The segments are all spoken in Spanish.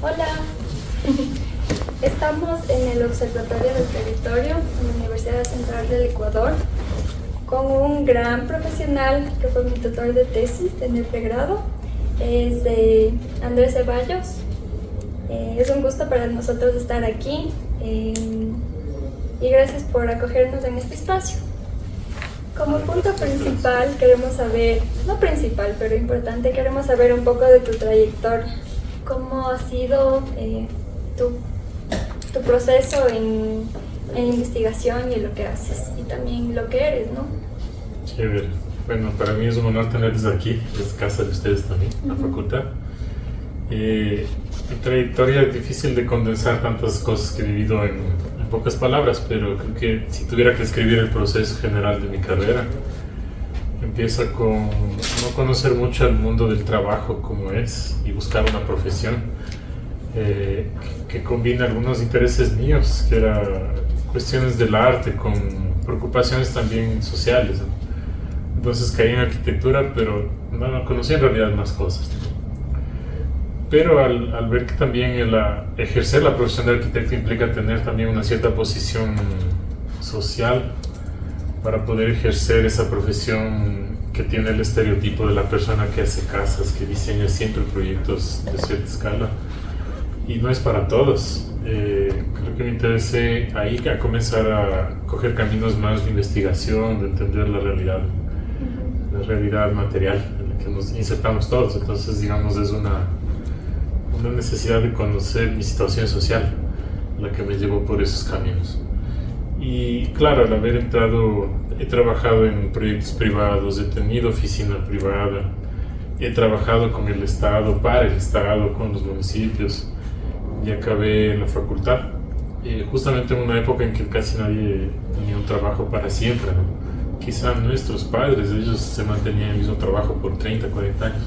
Hola, estamos en el Observatorio del Territorio en la Universidad Central del Ecuador con un gran profesional que fue mi tutor de tesis en el pregrado, es Andrés Ceballos. Es un gusto para nosotros estar aquí y gracias por acogernos en este espacio. Como punto principal queremos saber, no principal, pero importante, queremos saber un poco de tu trayectoria. ¿Cómo ha sido tu proceso en la investigación y en lo que haces? Y también lo que eres, ¿no? Chévere. Bueno, para mí es un honor tenerles aquí, es casa de ustedes también, la facultad. Mi trayectoria es difícil de condensar tantas cosas que he vivido en pocas palabras, pero creo que si tuviera que escribir el proceso general de mi carrera, empieza con no conocer mucho el mundo del trabajo como es y buscar una profesión que combina algunos intereses míos, que eran cuestiones del arte con preocupaciones también sociales, ¿no? Entonces caí en arquitectura, pero no conocía en realidad más cosas. Pero al ver que también ejercer la profesión de arquitecto implica tener también una cierta posición social para poder ejercer esa profesión que tiene el estereotipo de la persona que hace casas, que diseña siempre proyectos de cierta escala, y no es para todos. Creo que me interesé ahí a comenzar a coger caminos más de investigación, de entender la realidad material en la que nos insertamos todos. Entonces, digamos, es una necesidad de conocer mi situación social la que me llevó por esos caminos. Y claro, al haber entrado, he trabajado en proyectos privados, he tenido oficina privada, he trabajado con el Estado, para el Estado, con los municipios, y acabé en la facultad, justamente en una época en que casi nadie tenía un trabajo para siempre, ¿no? Quizá nuestros padres, ellos se mantenían en el mismo trabajo por 30, 40 años.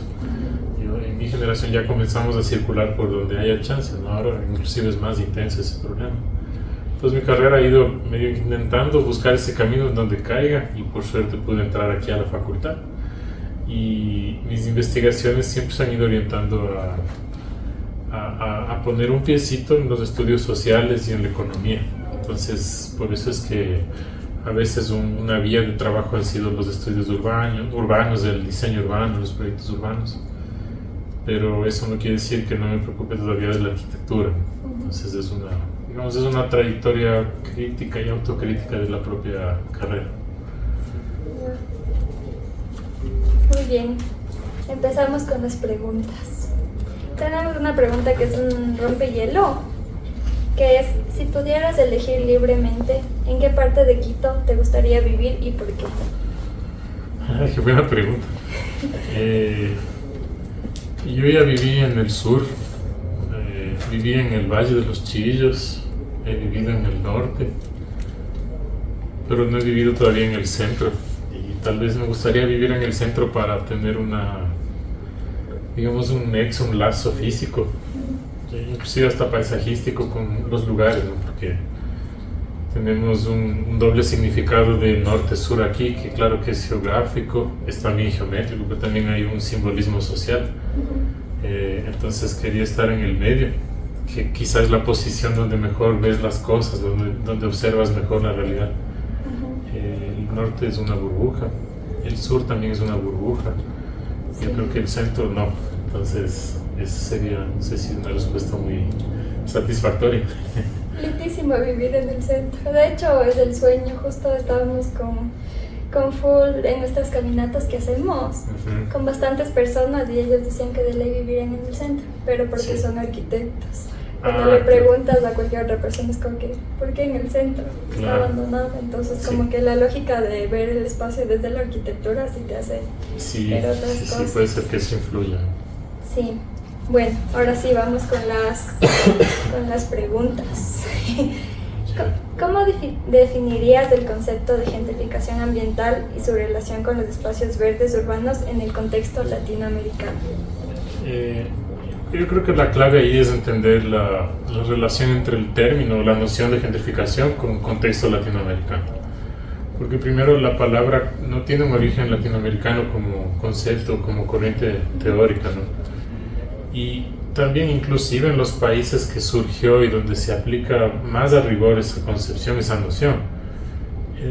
En mi generación ya comenzamos a circular por donde haya chance, ¿no? Ahora inclusive es más intenso ese problema. Entonces mi carrera ha ido medio intentando buscar ese camino en donde caiga, y por suerte pude entrar aquí a la facultad. Y mis investigaciones siempre se han ido orientando a poner un piecito en los estudios sociales y en la economía. Entonces por eso es que a veces una vía de trabajo han sido los estudios urbanos, el diseño urbano, los proyectos urbanos. Pero eso no quiere decir que no me preocupe todavía de la arquitectura. Entonces es una trayectoria crítica y autocrítica de la propia carrera. Muy bien, empezamos con las preguntas. Tenemos una pregunta que es un rompehielo, que es: si pudieras elegir libremente, ¿en qué parte de Quito te gustaría vivir y por qué? Ay, qué buena pregunta. Yo ya viví en el sur, viví en el Valle de los Chillos, he vivido en el norte, pero no he vivido todavía en el centro, y tal vez me gustaría vivir en el centro para tener un lazo físico, inclusive hasta paisajístico con los lugares, ¿no? Porque tenemos un doble significado de norte-sur aquí, que claro que es geográfico, es también geométrico, pero también hay un simbolismo social. Entonces quería estar en el medio, que quizás es la posición donde mejor ves las cosas, donde observas mejor la realidad. El norte es una burbuja, el sur también es una burbuja. Sí. Yo creo que el centro no. Entonces esa sería, no sé si una respuesta muy satisfactoria. Lindísimo vivir en el centro. De hecho, es el sueño. Justo estábamos con full en nuestras caminatas que hacemos, con bastantes personas, y ellos decían que de ley vivirían en el centro, pero porque son arquitectos. Cuando le preguntas a cualquier otra persona es como que, ¿por qué en el centro? Está abandonado. Entonces como que la lógica de ver el espacio desde la arquitectura sí te hace ver otras cosas. Sí, puede ser que eso influya. Sí. Bueno, ahora sí vamos con las preguntas. ¿Cómo definirías el concepto de gentrificación ambiental y su relación con los espacios verdes urbanos en el contexto latinoamericano? Yo creo que la clave ahí es entender la relación entre el término, la noción de gentrificación con un contexto latinoamericano. Porque primero la palabra no tiene un origen latinoamericano como concepto, como corriente teórica, ¿no? Y también inclusive en los países que surgió y donde se aplica más a rigor esa concepción, esa noción,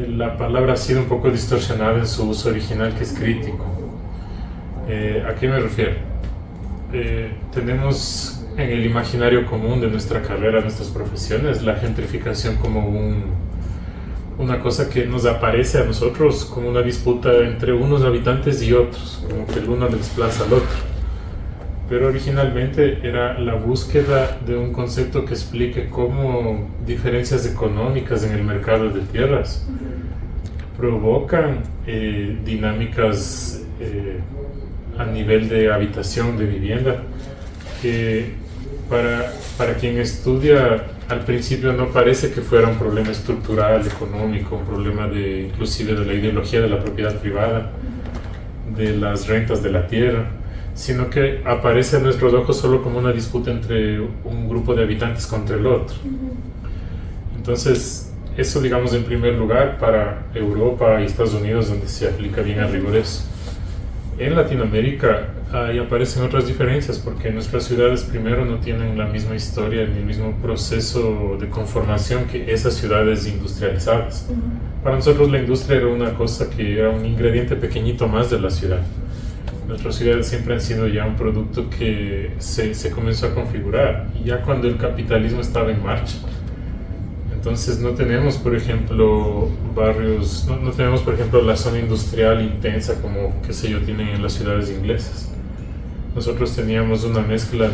la palabra ha sido un poco distorsionada en su uso original, que es crítico. ¿A qué me refiero? Tenemos en el imaginario común de nuestra carrera, de nuestras profesiones, la gentrificación como una cosa que nos aparece a nosotros como una disputa entre unos habitantes y otros, como que el uno le desplaza al otro. Pero originalmente era la búsqueda de un concepto que explique cómo diferencias económicas en el mercado de tierras provocan dinámicas a nivel de habitación, de vivienda, que para quien estudia al principio no parece que fuera un problema estructural, económico, un problema inclusive de la ideología de la propiedad privada, de las rentas de la tierra, sino que aparece a nuestros ojos solo como una disputa entre un grupo de habitantes contra el otro. Entonces, eso, digamos, en primer lugar para Europa y Estados Unidos, donde se aplica bien a rigor eso. En Latinoamérica ahí aparecen otras diferencias, porque nuestras ciudades primero no tienen la misma historia ni el mismo proceso de conformación que esas ciudades industrializadas. Para nosotros la industria era una cosa que era un ingrediente pequeñito más de la ciudad. Nuestras ciudades siempre han sido ya un producto que se comenzó a configurar, y ya cuando el capitalismo estaba en marcha. Entonces no tenemos, por ejemplo, barrios, no tenemos, por ejemplo, la zona industrial intensa como, qué sé yo, tienen en las ciudades inglesas. Nosotros teníamos una mezcla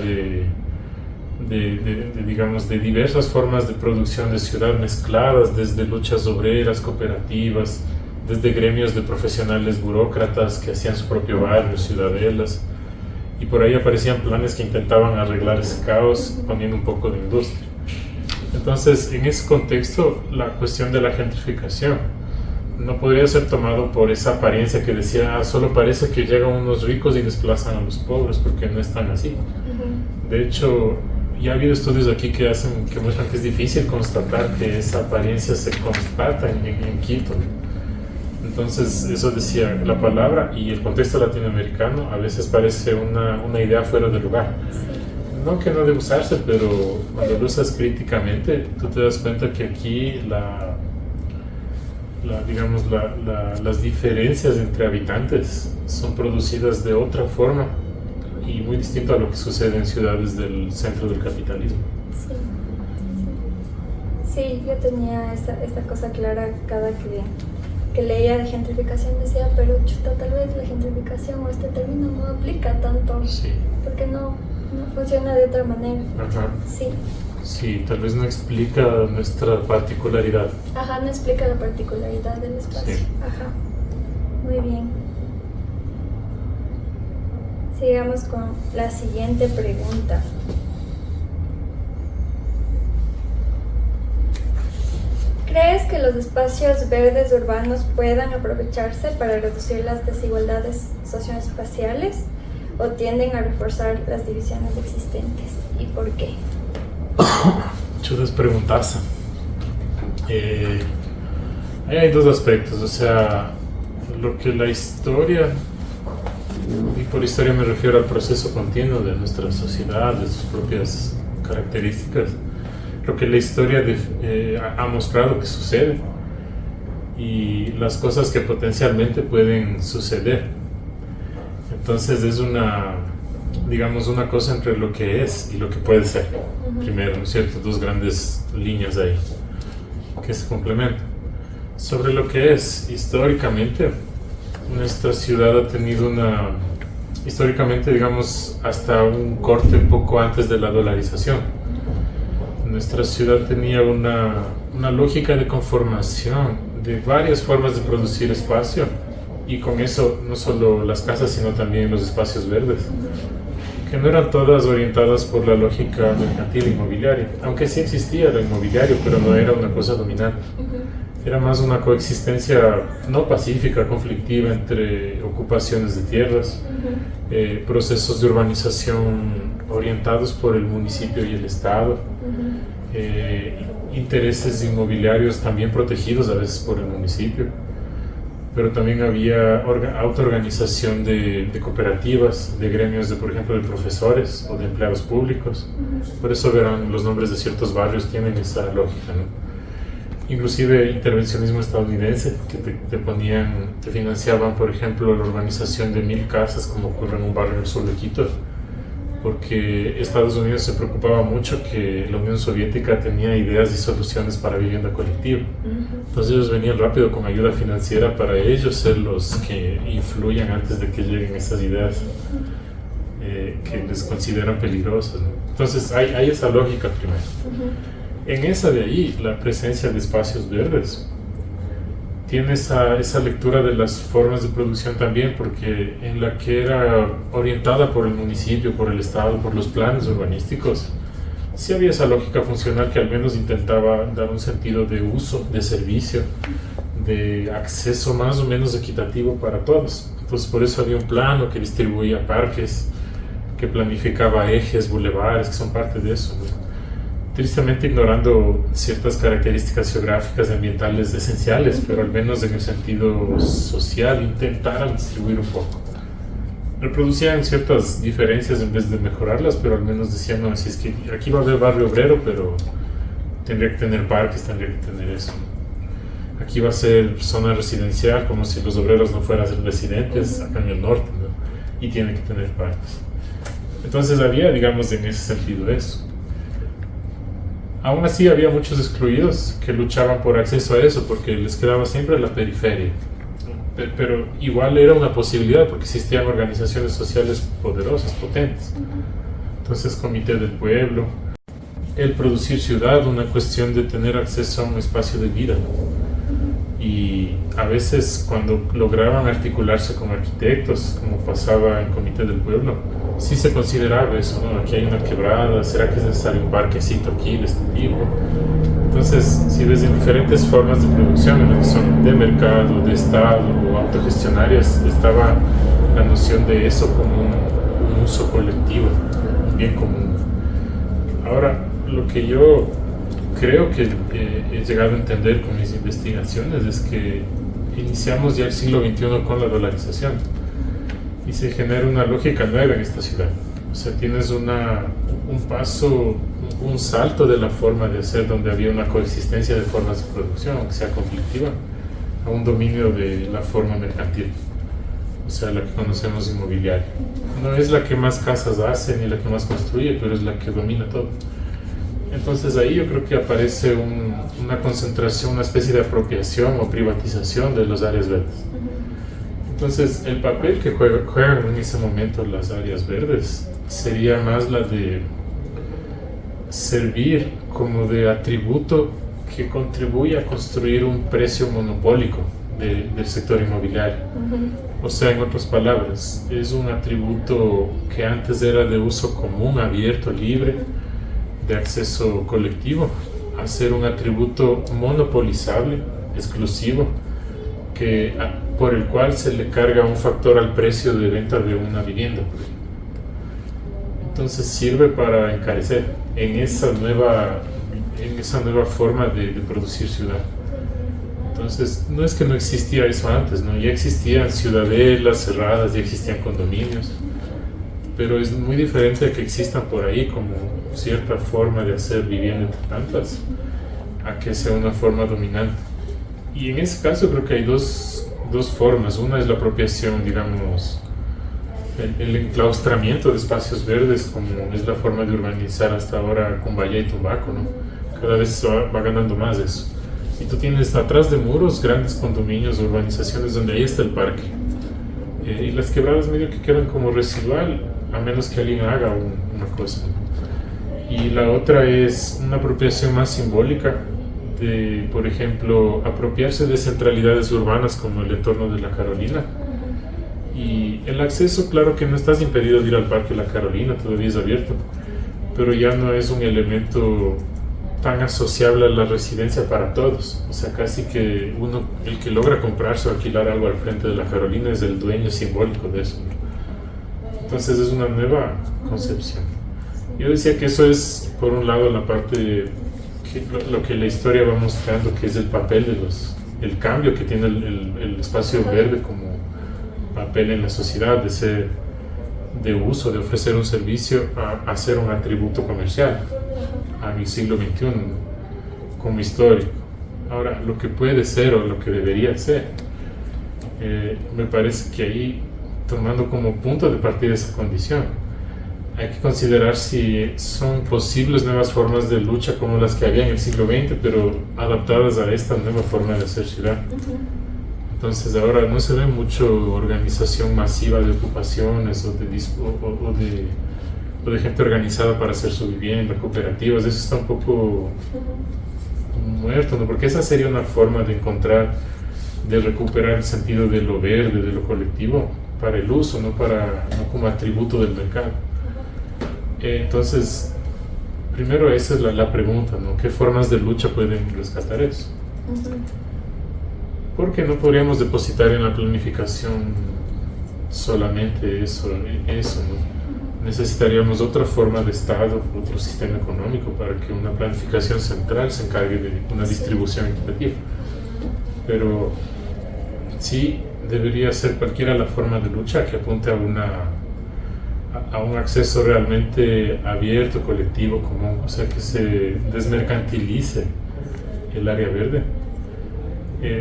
digamos, de diversas formas de producción de ciudad mezcladas, desde luchas obreras, cooperativas, desde gremios de profesionales burócratas que hacían su propio barrio, ciudadelas, y por ahí aparecían planes que intentaban arreglar ese caos poniendo un poco de industria. Entonces, en ese contexto, la cuestión de la gentrificación no podría ser tomado por esa apariencia que decía, solo parece que llegan unos ricos y desplazan a los pobres, porque no es tan así. De hecho, ya ha habido estudios aquí que muestran que es difícil constatar que esa apariencia se constata en Quito. Entonces, eso decía la palabra, y el contexto latinoamericano a veces parece una idea fuera de lugar. No que no debe usarse, pero cuando lo usas críticamente, tú te das cuenta que aquí las diferencias entre habitantes son producidas de otra forma y muy distinto a lo que sucede en ciudades del centro del capitalismo. Sí, yo tenía esta cosa clara cada que leía de gentrificación, decía, pero chuta, tal vez la gentrificación o este término no aplica tanto, porque no funciona de otra manera. Ajá. Sí. Sí, tal vez no explica nuestra particularidad. Ajá, no explica la particularidad del espacio. Sí. Ajá. Muy bien. Sigamos con la siguiente pregunta. ¿Crees que los espacios verdes urbanos puedan aprovecharse para reducir las desigualdades socioespaciales o tienden a reforzar las divisiones existentes? ¿Y por qué? Muchas preguntas. Ahí hay dos aspectos, o sea, lo que la historia, y por historia me refiero al proceso continuo de nuestra sociedad, de sus propias características, lo que la historia ha mostrado que sucede y las cosas que potencialmente pueden suceder. Entonces es una cosa entre lo que es y lo que puede ser. Primero, ¿no es cierto? Dos grandes líneas ahí que se complementan. Sobre lo que es, históricamente, nuestra ciudad ha tenido históricamente, digamos, hasta un corte un poco antes de la dolarización. Nuestra ciudad tenía una lógica de conformación de varias formas de producir espacio, y con eso no solo las casas, sino también los espacios verdes, que no eran todas orientadas por la lógica mercantil inmobiliaria, aunque sí existía el inmobiliario, pero no era una cosa dominante. Era más una coexistencia no pacífica, conflictiva entre ocupaciones de tierras, procesos de urbanización orientados por el municipio y el Estado, intereses inmobiliarios también protegidos a veces por el municipio. pero también había autoorganización de cooperativas, de gremios, por ejemplo, de profesores o de empleados públicos. Por eso verán los nombres de ciertos barrios tienen esa lógica, ¿no? Inclusive intervencionismo estadounidense, que te financiaban, por ejemplo, la urbanización de 1000 casas, como ocurre en un barrio en el sur de Quito, porque Estados Unidos se preocupaba mucho que la Unión Soviética tenía ideas y soluciones para vivienda colectiva. Entonces ellos venían rápido con ayuda financiera para ellos ser los que influyan antes de que lleguen esas ideas que les consideran peligrosas, ¿no? Entonces hay esa lógica primero. En esa de ahí, la presencia de espacios verdes tiene esa lectura de las formas de producción también, porque en la que era orientada por el municipio, por el Estado, por los planes urbanísticos, sí había esa lógica funcional que al menos intentaba dar un sentido de uso, de servicio, de acceso más o menos equitativo para todos. Entonces por eso había un plano que distribuía parques, que planificaba ejes, bulevares, que son parte de eso, ¿no? Tristemente ignorando ciertas características geográficas y ambientales esenciales, pero al menos en el sentido social intentaran distribuir un poco. Reproducían ciertas diferencias en vez de mejorarlas, pero al menos decían, no, si es que aquí va a haber barrio obrero, pero tendría que tener parques, tendría que tener eso. Aquí va a ser zona residencial, como si los obreros no fueran residentes acá en el norte, ¿no? Y tiene que tener parques. Entonces había, digamos, en ese sentido eso. Aún así había muchos excluidos que luchaban por acceso a eso porque les quedaba siempre la periferia. Pero igual era una posibilidad porque existían organizaciones sociales poderosas, potentes. Entonces, Comité del Pueblo, el producir ciudad, una cuestión de tener acceso a un espacio de vida. Y a veces cuando lograban articularse con arquitectos, como pasaba en Comité del Pueblo, sí se consideraba eso, ¿no? Aquí hay una quebrada, ¿será que es necesario un parquecito aquí de este tipo? Entonces, si ves en diferentes formas de producción, en la que son de mercado, de Estado o autogestionarias, estaba la noción de eso como un uso colectivo, un bien común. Ahora, lo que yo creo que he llegado a entender con mis investigaciones es que iniciamos ya el siglo XXI con la dolarización y se genera una lógica nueva en esta ciudad. O sea, tienes un paso, un salto de la forma de hacer donde había una coexistencia de formas de producción, aunque sea conflictiva, a un dominio de la forma mercantil, o sea, la que conocemos inmobiliaria. No es la que más casas hace ni la que más construye, pero es la que domina todo. Entonces ahí yo creo que aparece una concentración, una especie de apropiación o privatización de las áreas verdes. Entonces el papel que juegan en ese momento las áreas verdes sería más la de servir como de atributo que contribuye a construir un precio monopólico del sector inmobiliario. O sea, en otras palabras, es un atributo que antes era de uso común, abierto, libre, de acceso colectivo, a ser un atributo monopolizable, exclusivo, por el cual se le carga un factor al precio de venta de una vivienda. Entonces sirve para encarecer en esa nueva forma de producir ciudad. Entonces, no es que no existía eso antes, ¿no? Ya existían ciudadelas cerradas, ya existían condominios, pero es muy diferente a que existan por ahí como cierta forma de hacer vivienda entre tantas, a que sea una forma dominante. Y en ese caso creo que hay dos formas. Una es la apropiación, digamos, el enclaustramiento de espacios verdes, como es la forma de urbanizar hasta ahora Cumbaya y Tumbaco, ¿no? Cada vez va ganando más eso. Y tú tienes atrás de muros grandes condominios, urbanizaciones donde ahí está el parque. Y las quebradas medio que quedan como residual, a menos que alguien haga una cosa, ¿no? Y la otra es una apropiación más simbólica de, por ejemplo, apropiarse de centralidades urbanas como el entorno de La Carolina. Y el acceso, claro que no estás impedido de ir al Parque La Carolina, todavía es abierto, pero ya no es un elemento tan asociable a la residencia para todos. O sea, casi que el que logra comprarse o alquilar algo al frente de La Carolina es el dueño simbólico de eso. Entonces es una nueva concepción. Yo decía que eso es, por un lado, la parte lo que la historia va mostrando, que es el papel el cambio que tiene el espacio verde como papel en la sociedad, de ser de uso, de ofrecer un servicio a ser un atributo comercial al siglo XXI, como histórico. Ahora, lo que puede ser o lo que debería ser, me parece que ahí, tomando como punto de partida esa condición, hay que considerar si son posibles nuevas formas de lucha como las que había en el siglo XX, pero adaptadas a esta nueva forma de hacer ciudad. Entonces ahora no se ve mucho organización masiva de ocupaciones o de gente organizada para hacer su vivienda, cooperativas. Eso está un poco muerto, ¿no? Porque esa sería una forma de encontrar, de recuperar el sentido de lo verde, de lo colectivo, para el uso, no como atributo del mercado. Entonces, primero esa es la pregunta, ¿no? ¿Qué formas de lucha pueden rescatar eso? Porque no podríamos depositar en la planificación solamente eso, ¿no? Necesitaríamos otra forma de Estado, otro sistema económico para que una planificación central se encargue de una distribución equitativa. Pero sí debería ser cualquiera la forma de lucha que apunte a un acceso realmente abierto, colectivo, común, o sea, que se desmercantilice el área verde.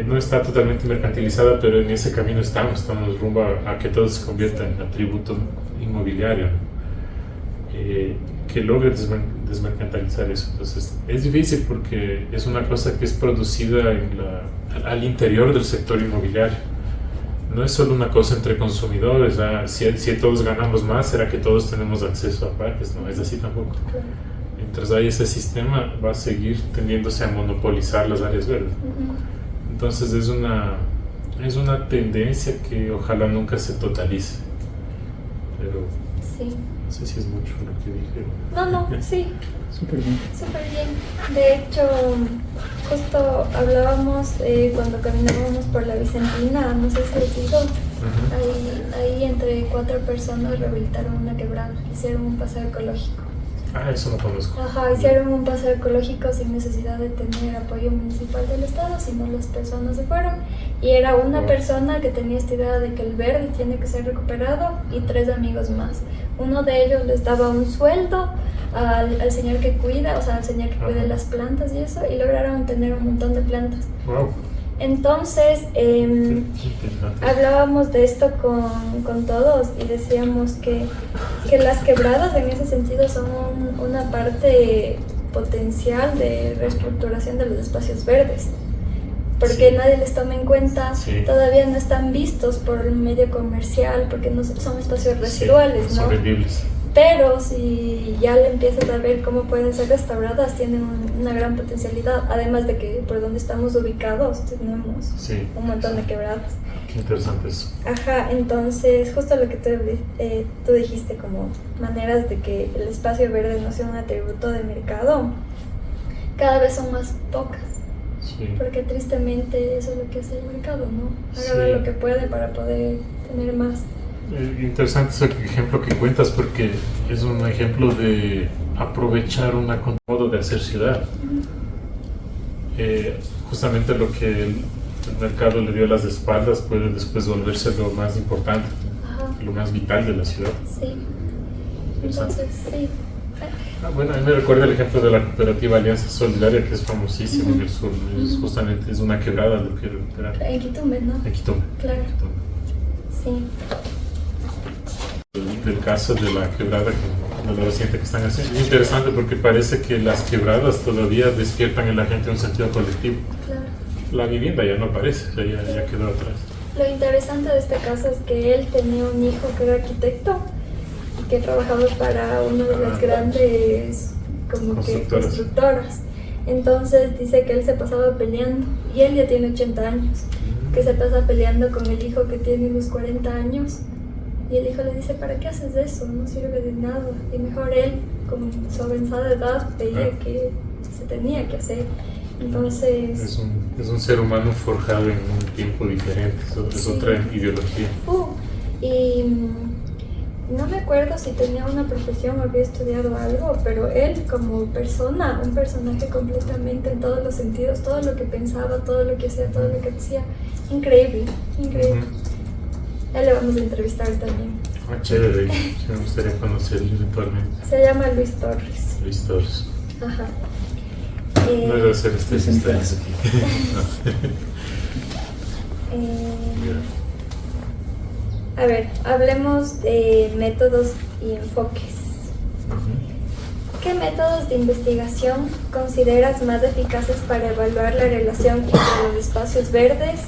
No está totalmente mercantilizada, pero en ese camino estamos rumbo a que todo se convierta en atributo inmobiliario, que logre desmercantilizar eso. Entonces es difícil porque es una cosa que es producida al interior del sector inmobiliario. No es solo una cosa entre consumidores, si todos ganamos más, ¿será que todos tenemos acceso a parques? No es así tampoco. Mientras hay ese sistema, va a seguir tendiéndose a monopolizar las áreas verdes. Entonces es una tendencia que ojalá nunca se totalice. Pero sí. No sé si es mucho lo que dije. No, sí. Súper bien. Súper bien. De hecho, justo hablábamos cuando caminábamos por la Vicentina, no sé si les digo, ahí entre 4 personas rehabilitaron una quebrada, hicieron un paseo ecológico. Eso no conozco. Hicieron un paseo ecológico sin necesidad de tener apoyo municipal del Estado, sino las personas se fueron. Y era una persona que tenía esta idea de que el verde tiene que ser recuperado y 3 amigos más. Uno de ellos les daba un sueldo al señor que cuida, o sea, al señor que cuida las plantas y eso, y lograron tener un montón de plantas. Wow. Entonces, hablábamos de esto con todos y decíamos que las quebradas en ese sentido son una parte potencial de reestructuración de los espacios verdes, porque nadie les toma en cuenta, todavía no están vistos por el medio comercial, porque no son espacios residuales, ¿no? Son vendibles. Pero si ya le empiezas a ver cómo pueden ser restauradas, tienen una gran potencialidad, además de que por donde estamos ubicados tenemos un montón de quebradas. Qué interesante eso. Entonces justo lo que tú dijiste, como maneras de que el espacio verde no sea un atributo de mercado, cada vez son más pocas. Porque tristemente eso es lo que hace el mercado, ¿no? Agarra lo que puede para poder tener más. Interesante ese ejemplo que cuentas, porque es un ejemplo de aprovechar un modo de hacer ciudad. Justamente lo que el mercado le dio a las espaldas puede después volverse lo más importante, lo más vital de la ciudad. Sí. Entonces, sí. Bueno, a mí me recuerda el ejemplo de la cooperativa Alianza Solidaria, que es famosísima en el sur. Justamente es una quebrada lo que recuperar. En Quitumbe, ¿no? En Quitumbe. Claro. Sí. Del caso de la quebrada, de la reciente que están haciendo, es interesante porque parece que las quebradas todavía despiertan en la gente un sentido colectivo. Claro. La vivienda ya no aparece, ya quedó atrás. Lo interesante de este caso es que él tenía un hijo que era arquitecto y que trabajaba para una de las grandes constructoras. Entonces dice que él se pasaba peleando, y él ya tiene 80 años, que se pasa peleando con el hijo que tiene unos 40 años. Y el hijo le dice, ¿para qué haces eso? No sirve de nada. Y mejor él, con su avanzada edad, veía que se tenía que hacer. Entonces... Es un ser humano forjado en un tiempo diferente, es otra ideología. no me acuerdo si tenía una profesión o había estudiado algo, pero él como persona, un personaje completamente en todos los sentidos, todo lo que pensaba, todo lo que hacía, todo lo que decía, increíble, increíble. A él le vamos a entrevistar también. Ah, chévere, me gustaría conocerlo eventualmente. Se llama Luis Torres. Luis Torres. Ajá. No iba a hacer estas historias aquí. A ver, hablemos de métodos y enfoques. ¿Qué métodos de investigación consideras más eficaces para evaluar la relación entre los espacios verdes,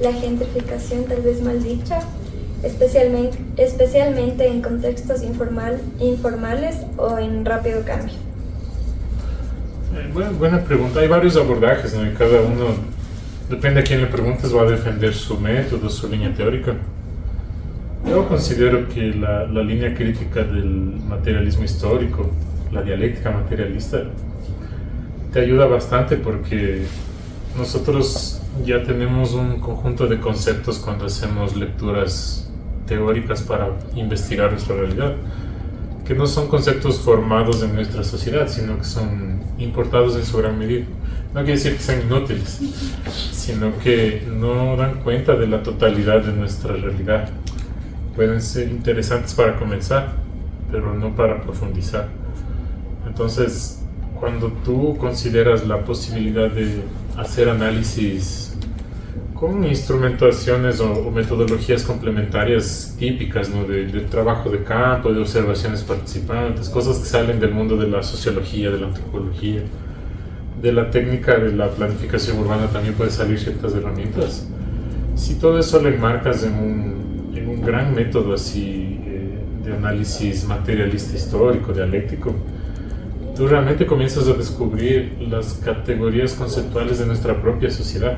la gentrificación tal vez mal dicha, especialmente en contextos informales o en rápido cambio? Buena pregunta. Hay varios abordajes, ¿no? Y cada uno, depende a quién le preguntes, va a defender su método, su línea teórica. Yo considero que la línea crítica del materialismo histórico, la dialéctica materialista, te ayuda bastante porque nosotros ya tenemos un conjunto de conceptos cuando hacemos lecturas teóricas para investigar nuestra realidad, que no son conceptos formados en nuestra sociedad, sino que son importados en su gran medida. No quiere decir que sean inútiles, sino que no dan cuenta de la totalidad de nuestra realidad. Pueden ser interesantes para comenzar, pero no para profundizar. Entonces, cuando tú consideras la posibilidad de hacer análisis con instrumentaciones o metodologías complementarias típicas, ¿no? de trabajo de campo, de observaciones participantes, cosas que salen del mundo de la sociología, de la antropología, de la técnica de la planificación urbana, también pueden salir ciertas herramientas. Si todo eso lo enmarcas en un gran método así de análisis materialista histórico, dialéctico, tú realmente comienzas a descubrir las categorías conceptuales de nuestra propia sociedad,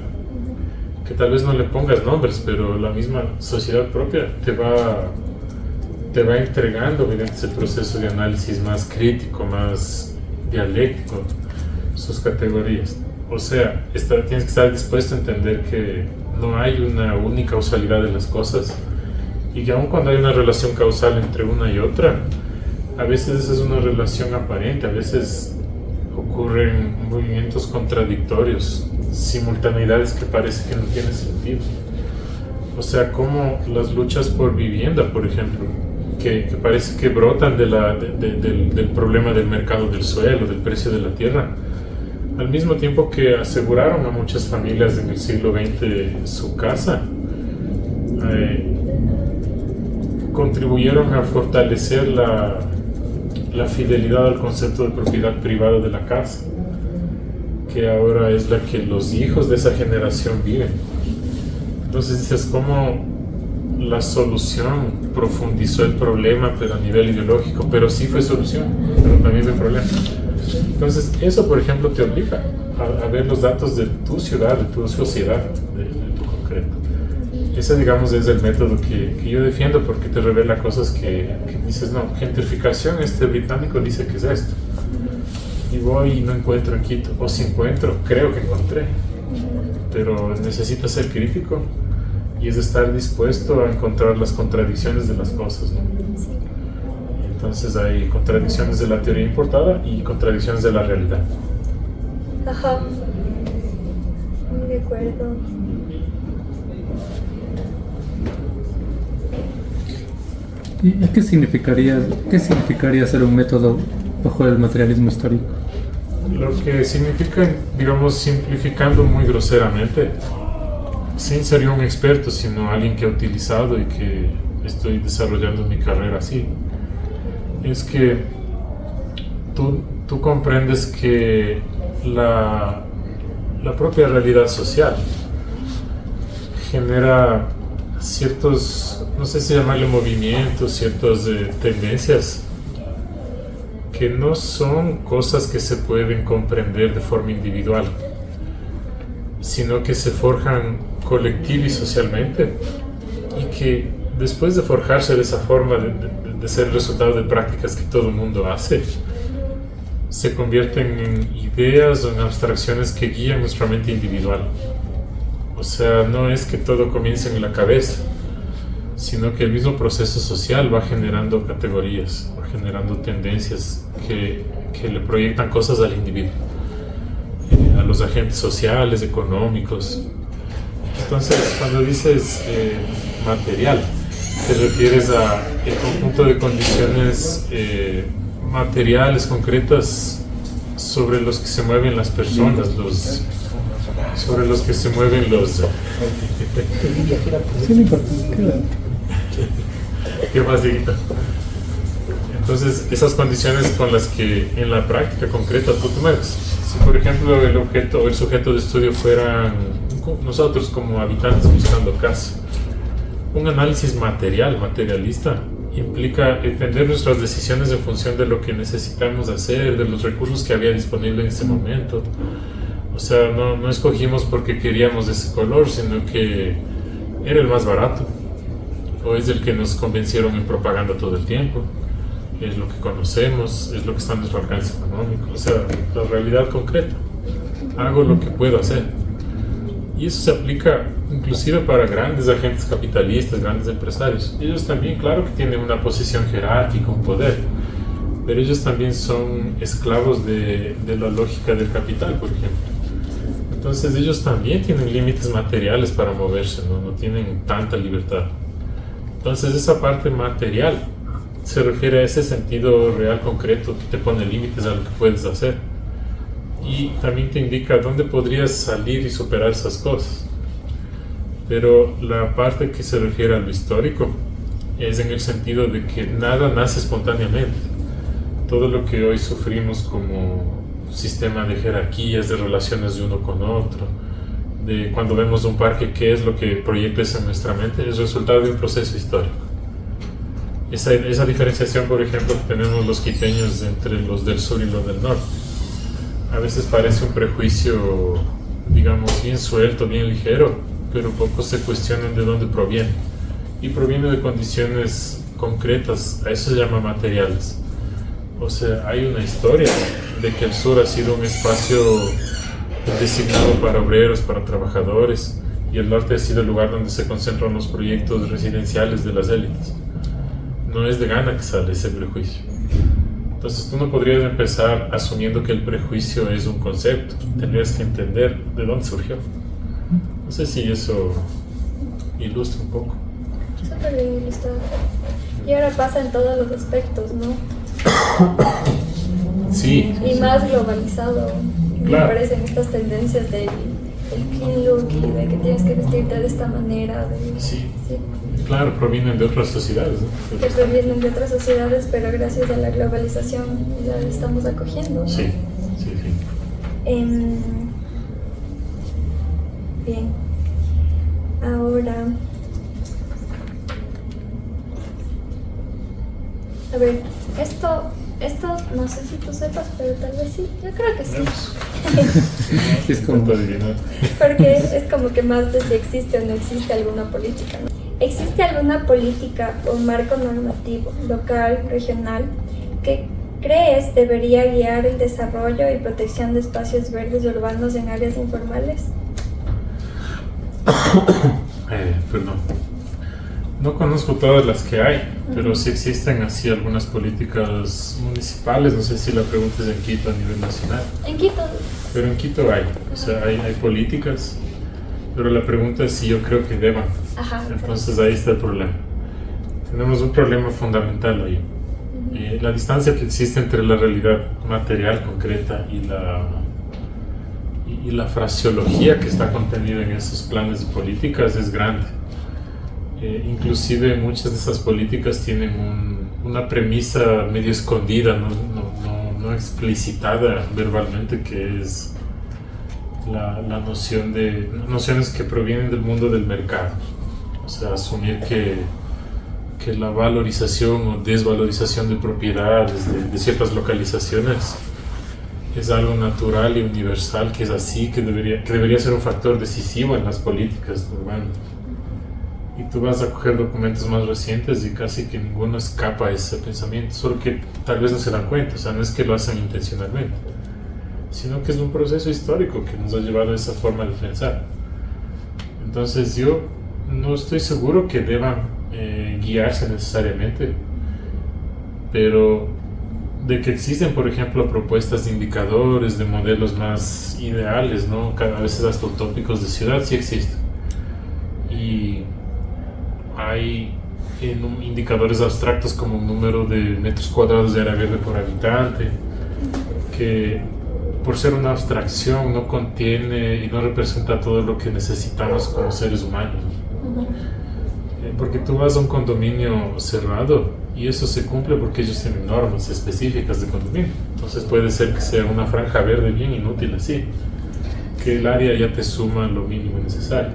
que tal vez no le pongas nombres, pero la misma sociedad propia te va entregando mediante ese proceso de análisis más crítico, más dialéctico, sus categorías. O sea, tienes que estar dispuesto a entender que no hay una única causalidad de las cosas, y que aun cuando hay una relación causal entre una y otra, a veces esa es una relación aparente, a veces ocurren movimientos contradictorios, simultaneidades que parece que no tienen sentido. O sea, como las luchas por vivienda, por ejemplo, que parece que brotan del problema del mercado del suelo, del precio de la tierra, al mismo tiempo que aseguraron a muchas familias en el siglo XX su casa, contribuyeron a fortalecer la fidelidad al concepto de propiedad privada de la casa, que ahora es la que los hijos de esa generación viven. Entonces dices, ¿cómo la solución profundizó el problema, pero a nivel ideológico? Pero sí fue solución, pero también fue problema. Entonces eso, por ejemplo, te obliga a ver los datos de tu ciudad, de tu sociedad, de tu concreto. Ese, digamos, es el método que yo defiendo, porque te revela cosas que dices, no, gentrificación, este británico dice que es esto. Y voy y no encuentro en Quito, o si encuentro, creo que encontré. Pero necesitas ser crítico y es estar dispuesto a encontrar las contradicciones de las cosas, ¿no? Entonces hay contradicciones de la teoría importada y contradicciones de la realidad. Ajá, muy de acuerdo. ¿Y qué significaría ser un método bajo el materialismo histórico? Lo que significa, digamos, simplificando muy groseramente, sin ser yo un experto, sino alguien que ha utilizado y que estoy desarrollando mi carrera así, es que tú comprendes que la propia realidad social genera ciertos, no sé si llamarle movimientos, ciertas tendencias que no son cosas que se pueden comprender de forma individual, sino que se forjan colectivo y socialmente, y que después de forjarse de esa forma, de ser el resultado de prácticas que todo el mundo hace, se convierten en ideas o en abstracciones que guían nuestra mente individual. O sea, no es que todo comience en la cabeza, sino que el mismo proceso social va generando categorías, va generando tendencias que le proyectan cosas al individuo, a los agentes sociales, económicos. Entonces, cuando dices material, te refieres a el conjunto de condiciones materiales, concretas, sobre los que se mueven las personas, sobre los que se mueven los... Sí, no importa. ¿Qué más, Dieguito? Entonces, esas condiciones con las que en la práctica concreta tú te mueves. Si, por ejemplo, el objeto o el sujeto de estudio fueran nosotros como habitantes buscando casa, un análisis materialista, implica entender nuestras decisiones en función de lo que necesitamos hacer, de los recursos que había disponible en ese momento. O sea, no escogimos porque queríamos ese color, sino que era el más barato, o es el que nos convencieron en propaganda todo el tiempo, es lo que conocemos, es lo que está a nuestro alcance económico, o sea, la realidad concreta. Hago lo que puedo hacer. Y eso se aplica inclusive para grandes agentes capitalistas, grandes empresarios. Ellos también, claro que tienen una posición jerárquica, un poder, pero ellos también son esclavos de la lógica del capital, por ejemplo. Entonces ellos también tienen límites materiales para moverse, no tienen tanta libertad. Entonces esa parte material se refiere a ese sentido real, concreto, que te pone límites a lo que puedes hacer. Y también te indica dónde podrías salir y superar esas cosas. Pero la parte que se refiere a lo histórico es en el sentido de que nada nace espontáneamente. Todo lo que hoy sufrimos como sistema de jerarquías, de relaciones de uno con otro, de cuando vemos un parque, qué es lo que proyecta eso en nuestra mente, es resultado de un proceso histórico. Esa diferenciación, por ejemplo, que tenemos los quiteños entre los del sur y los del norte, a veces parece un prejuicio, digamos, bien suelto, bien ligero, pero pocos se cuestionan de dónde proviene. Y proviene de condiciones concretas, a eso se llama materiales. O sea, hay una historia de que el sur ha sido un espacio designado para obreros, para trabajadores, y el norte ha sido el lugar donde se concentran los proyectos residenciales de las élites. No es de gana que sale ese prejuicio. Entonces tú no podrías empezar asumiendo que el prejuicio es un concepto. Tendrías que entender de dónde surgió. No sé si eso ilustra un poco. Súper bien ilustrado. Y ahora pasa en todos los aspectos, ¿no? Sí. Y más globalizado. Claro. Me parecen estas tendencias del clean look y de que tienes que vestirte de esta manera. Sí. Claro, provienen de otras sociedades, ¿no? Que provienen de otras sociedades, pero gracias a la globalización la estamos acogiendo, ¿no? Sí. Bien. Ahora, a ver, esto no sé si tú sepas, pero tal vez sí. Yo creo que sí. Es como... Porque es como que más de si existe o no existe alguna política, ¿no? ¿Existe alguna política o marco normativo, local, regional, que crees debería guiar el desarrollo y protección de espacios verdes urbanos en áreas informales? Perdón. No conozco todas las que hay, pero sí existen así algunas políticas municipales. No sé si la pregunta es en Quito a nivel nacional. En Quito. Pero en Quito hay, o sea, hay políticas, pero la pregunta es si yo creo que deban. Ajá. Entonces ahí está el problema. Tenemos un problema fundamental ahí. La distancia que existe entre la realidad material, concreta, y la fraseología que está contenida en esos planes de políticas es grande. Inclusive muchas de esas políticas tienen una premisa medio escondida, no explicitada verbalmente, que es la noción de nociones que provienen del mundo del mercado. O sea, asumir que la valorización o desvalorización de propiedades de ciertas localizaciones es algo natural y universal, que es así, que debería ser un factor decisivo en las políticas urbanas. Y tú vas a coger documentos más recientes y casi que ninguno escapa a ese pensamiento, solo que tal vez no se dan cuenta. O sea, no es que lo hacen intencionalmente, sino que es un proceso histórico que nos ha llevado a esa forma de pensar. Entonces yo no estoy seguro que deban guiarse necesariamente, pero de que existen, por ejemplo, propuestas de indicadores, de modelos más ideales, ¿no? Cada vez hasta utópicos de ciudad, sí existen. Y hay indicadores abstractos como un número de metros cuadrados de área verde por habitante, que por ser una abstracción no contiene y no representa todo lo que necesitamos como seres humanos. Porque tú vas a un condominio cerrado y eso se cumple porque ellos tienen normas específicas de condominio. Entonces puede ser que sea una franja verde bien inútil así, que el área ya te suma lo mínimo necesario.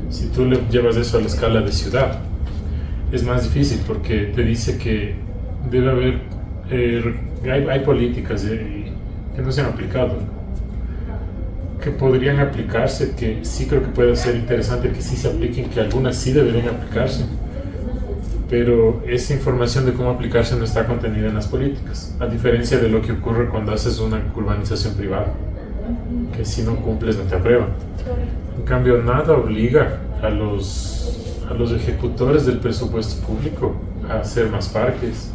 Si tú le llevas eso a la escala de ciudad, es más difícil porque te dice que debe haber, hay políticas que no se han aplicado, que podrían aplicarse, que sí creo que puede ser interesante que sí se apliquen, que algunas sí deberían aplicarse, pero esa información de cómo aplicarse no está contenida en las políticas, a diferencia de lo que ocurre cuando haces una urbanización privada, que si no cumples no te aprueban. En cambio, nada obliga a los ejecutores del presupuesto público a hacer más parques,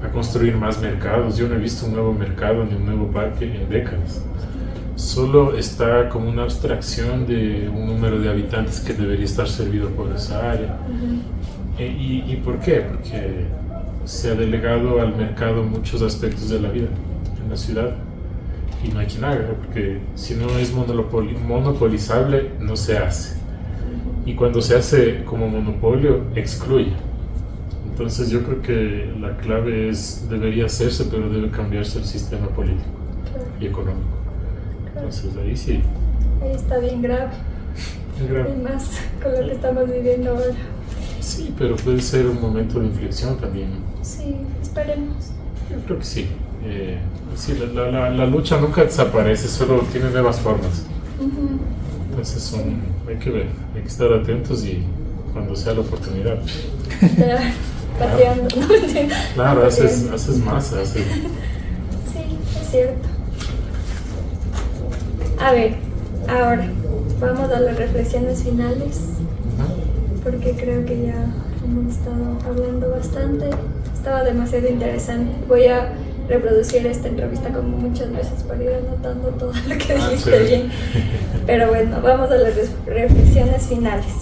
a construir más mercados. Yo no he visto un nuevo mercado ni un nuevo parque en décadas. Solo está como una abstracción de un número de habitantes que debería estar servido por esa área. ¿Y por qué? Porque se ha delegado al mercado muchos aspectos de la vida en la ciudad y no hay quien haga, porque si no es monopolizable, no se hace. Y cuando se hace como monopolio, excluye. Entonces yo creo que la clave debería hacerse, pero debe cambiarse el sistema político y económico. Entonces ahí sí. Ahí está bien grave. Y más con lo que estamos viviendo ahora. Sí, pero puede ser un momento de inflexión también. Sí, esperemos. Yo creo que sí. Sí, la lucha nunca desaparece, solo tiene nuevas formas. Entonces hay que ver, hay que estar atentos y cuando sea la oportunidad. Ya, pateando. Claro, haces masa. Sí, es cierto. A ver, ahora vamos a las reflexiones finales, porque creo que ya hemos estado hablando bastante. Estaba demasiado interesante. Voy a reproducir esta entrevista como muchas veces para ir anotando todo lo que dijiste bien. Pero bueno, vamos a las reflexiones finales.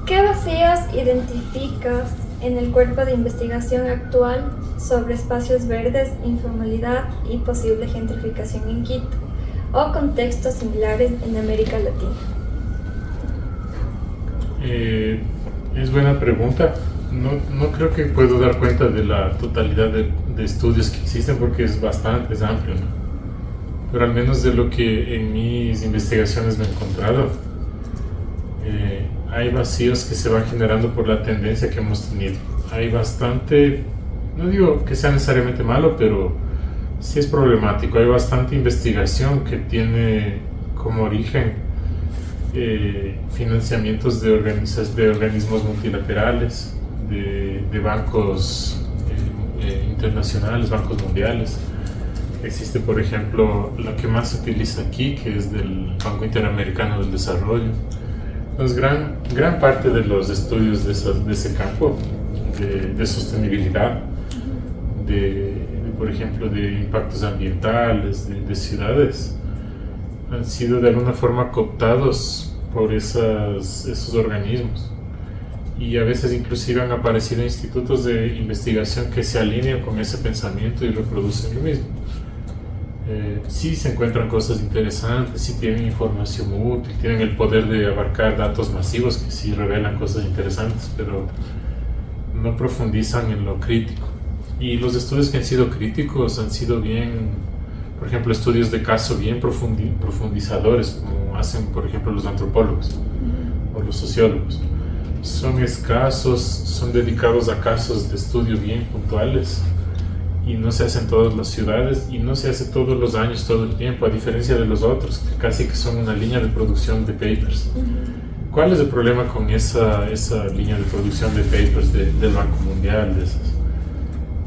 ¿Qué vacíos identificas en el cuerpo de investigación actual sobre espacios verdes, informalidad y posible gentrificación en Quito, o contextos similares en América Latina? Es buena pregunta. No creo que puedo dar cuenta de la totalidad de estudios que existen porque es bastante amplio, ¿no? Pero al menos de lo que en mis investigaciones me he encontrado, hay vacíos que se van generando por la tendencia que hemos tenido. Hay bastante, no digo que sea necesariamente malo, pero sí es problemático. Hay bastante investigación que tiene como origen financiamientos de organismos multilaterales, de bancos internacionales, bancos mundiales. Existe, por ejemplo, la que más se utiliza aquí, que es del Banco Interamericano del Desarrollo. Entonces, gran parte de los estudios de ese campo, de sostenibilidad, por ejemplo, de impactos ambientales, de ciudades, han sido de alguna forma cooptados por esos organismos. Y a veces inclusive han aparecido institutos de investigación que se alinean con ese pensamiento y reproducen lo mismo. Sí se encuentran cosas interesantes, sí tienen información útil, tienen el poder de abarcar datos masivos que sí revelan cosas interesantes, pero no profundizan en lo crítico. Y los estudios que han sido críticos han sido bien, por ejemplo, estudios de caso bien profundizadores, como hacen, por ejemplo, los antropólogos o los sociólogos. Son escasos, son dedicados a casos de estudio bien puntuales y no se hacen en todas las ciudades y no se hace todos los años, todo el tiempo, a diferencia de los otros, que casi que son una línea de producción de papers. ¿Cuál es el problema con esa línea de producción de papers del Banco Mundial? De esas?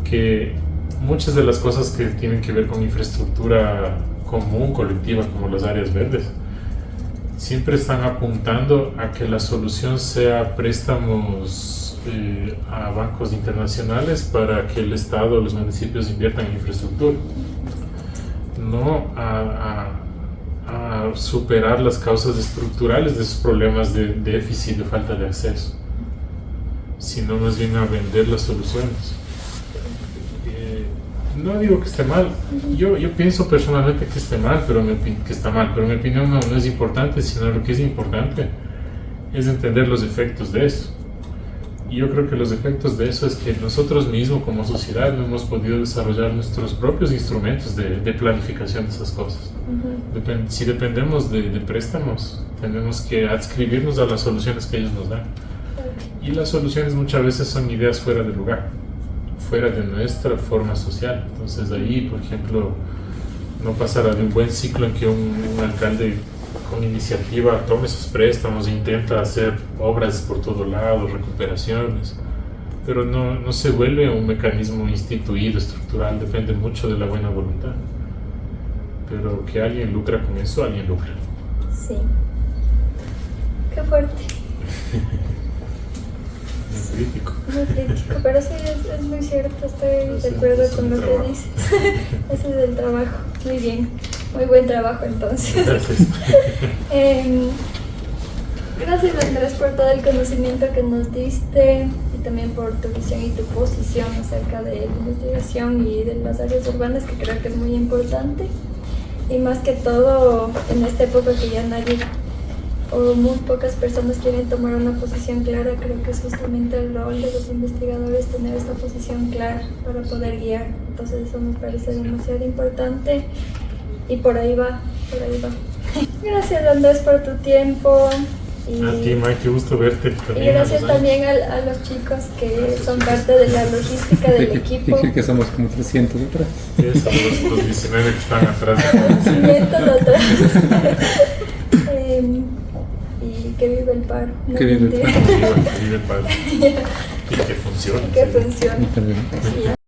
Que muchas de las cosas que tienen que ver con infraestructura común, colectiva, como las áreas verdes, siempre están apuntando a que la solución sea préstamos a bancos internacionales para que el Estado o los municipios inviertan en infraestructura, no a superar las causas estructurales de esos problemas de déficit, de falta de acceso, sino más bien a vender las soluciones. No digo que esté mal, yo pienso personalmente que esté mal, que está mal, pero mi opinión no es importante, sino lo que es importante es entender los efectos de eso. Y yo creo que los efectos de eso es que nosotros mismos como sociedad no hemos podido desarrollar nuestros propios instrumentos de planificación de esas cosas. Si dependemos de préstamos, tenemos que adscribirnos a las soluciones que ellos nos dan. Y las soluciones muchas veces son ideas fuera de lugar, fuera de nuestra forma social. Entonces ahí, por ejemplo, no pasará de un buen ciclo en que un alcalde con iniciativa tome esos préstamos e intenta hacer obras por todo lado, recuperaciones, pero no se vuelve un mecanismo instituido, estructural, depende mucho de la buena voluntad. Pero que alguien lucra con eso, alguien lucra. Sí. Qué fuerte. Muy crítico. Muy crítico, pero sí es muy cierto, estoy de acuerdo con lo que dices. Ese es el trabajo. Muy bien, muy buen trabajo entonces. Gracias. Gracias Andrés por todo el conocimiento que nos diste y también por tu visión y tu posición acerca de la investigación y de las áreas urbanas, que creo que es muy importante. Y más que todo en esta época que ya nadie o muy pocas personas quieren tomar una posición clara, creo que es justamente el rol de los investigadores tener esta posición clara para poder guiar. Entonces eso me parece demasiado importante y por ahí va, por ahí va. Gracias Andrés por tu tiempo. Y a ti, Mike, qué gusto verte también. Y gracias también a los chicos que son parte de la logística del equipo. Dije que somos como 300 atrás. Eso, los 19 que están atrás. 500 atrás. Y que vive el paro. Que vive el paro. Que vive el paro. Y que funcione. Que funcione. Está bien. Sí,